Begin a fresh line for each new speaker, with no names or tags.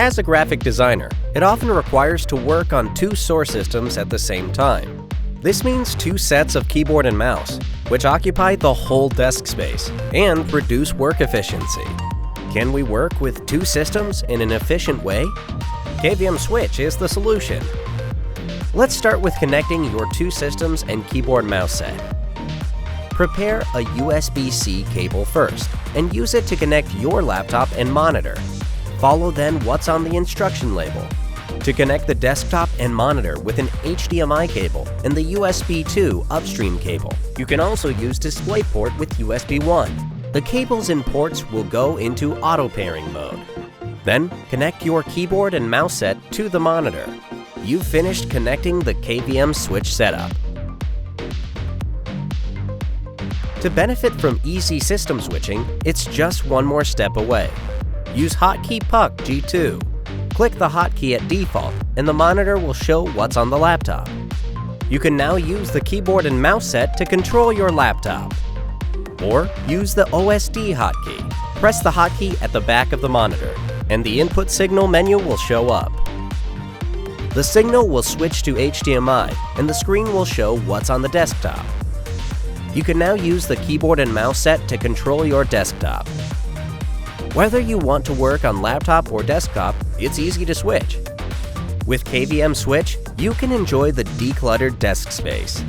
As a graphic designer, it often requires to work on two source systems at the same time. This means two sets of keyboard and mouse, which occupy the whole desk space and reduce work efficiency. Can we work with two systems in an efficient way? KVM Switch is the solution. Let's start with connecting your two systems and keyboard mouse set. Prepare a USB-C cable first and use it to connect your laptop and monitor. Follow then what's on the instruction label. To connect the desktop and monitor with an HDMI cable and the USB 2 upstream cable. You can also use DisplayPort with USB 1. The cables and ports will go into auto pairing mode. Then connect your keyboard and mouse set to the monitor. You've finished connecting the KVM Switch setup. To benefit from easy system switching, it's just one more step away. Use hotkey Puck G2. Click the hotkey at default and the monitor will show what's on the laptop. You can now use the keyboard and mouse set to control your laptop. Or use the OSD hotkey. Press the hotkey at the back of the monitor and the input signal menu will show up. The signal will switch to HDMI and the screen will show what's on the desktop. You can now use the keyboard and mouse set to control your desktop. Whether you want to work on laptop or desktop, it's easy to switch. With KVM Switch, you can enjoy the decluttered desk space.